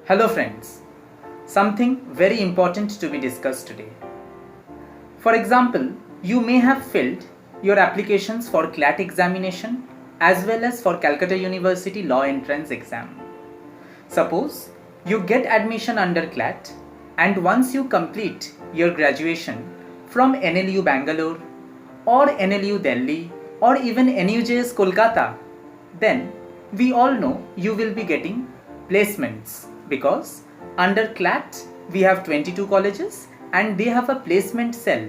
Hello friends, something very important to be discussed today. For example, you may have filled your applications for CLAT examination as well as for Calcutta University Law Entrance exam. Suppose you get admission under CLAT and once you complete your graduation from NLU Bangalore or NLU Delhi or even NUJS Kolkata, then we all know you will be getting placements because under CLAT we have 22 colleges and they have a placement cell,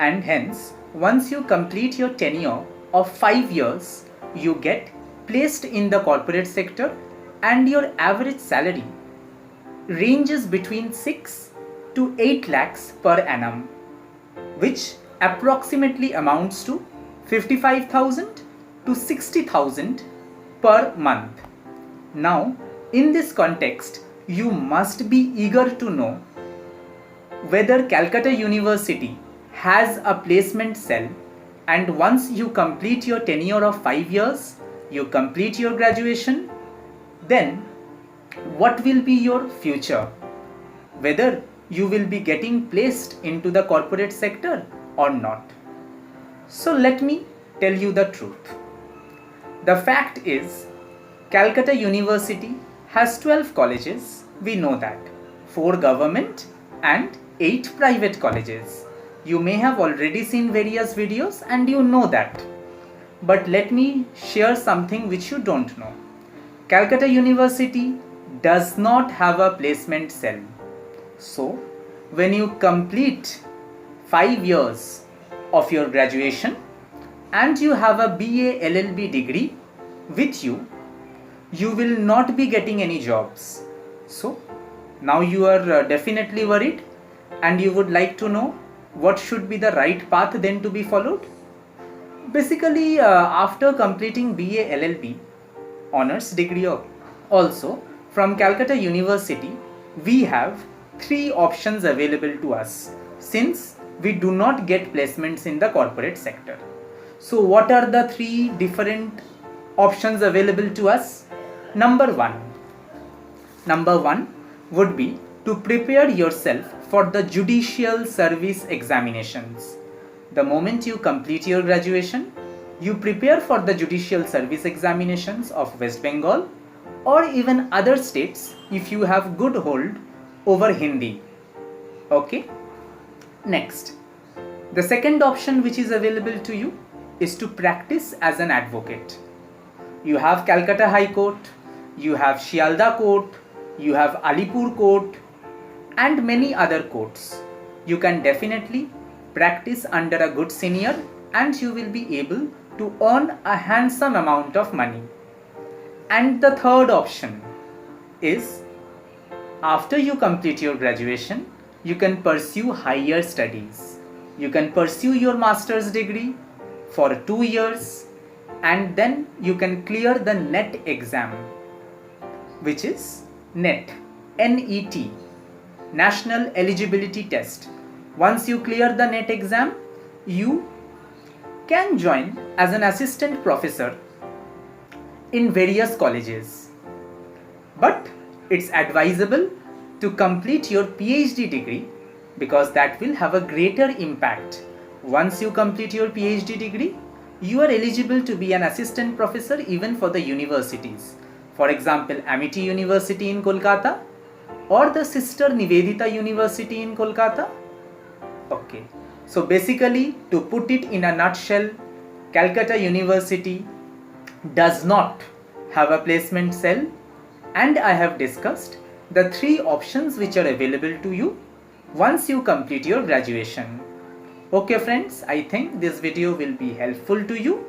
and hence once you complete your tenure of 5 years you get placed in the corporate sector and your average salary ranges between 6 to 8 lakhs per annum, which approximately amounts to 55,000 to 60,000 per month. Now, in this context, you must be eager to know whether Calcutta University has a placement cell, and once you complete your tenure of 5 years, you complete your graduation, then what will be your future? Whether you will be getting placed into the corporate sector or not. So let me tell you the truth. The fact is, Calcutta University has 12 colleges, we know that, 4 government and 8 private colleges. You may have already seen various videos and you know that. But let me share something which you don't know. Calcutta University does not have a placement cell. So, when you complete 5 years of your graduation and you have a BA LLB degree with you, you will not be getting any jobs. So, now you are definitely worried and you would like to know what should be the right path then to be followed. Basically, after completing BA LLB honors degree also from Calcutta University, we have 3 options available to us since we do not get placements in the corporate sector. So what are the 3 different options available to us? Number one would be to prepare yourself for the judicial service examinations. The moment you complete your graduation, you prepare for the judicial service examinations of West Bengal or even other states if you have good hold over Hindi. Okay? Next, the second option which is available to you is to practice as an advocate. You have Calcutta High Court, you have Shialda Court, you have Alipur Court and many other courts. You can definitely practice under a good senior and you will be able to earn a handsome amount of money. And the third option is, after you complete your graduation, you can pursue higher studies. You can pursue your master's degree for 2 years and then you can clear the NET exam, which is NET, N-E-T, National Eligibility Test. Once you clear the NET exam, you can join as an assistant professor in various colleges. But it's advisable to complete your PhD degree because that will have a greater impact. Once you complete your PhD degree, you are eligible to be an assistant professor even for the universities. For example, Amity University in Kolkata or the sister Nivedita University in Kolkata. Okay, so basically, to put it in a nutshell, Calcutta University does not have a placement cell, and I have discussed the 3 options which are available to you once you complete your graduation. Okay friends, I think this video will be helpful to you.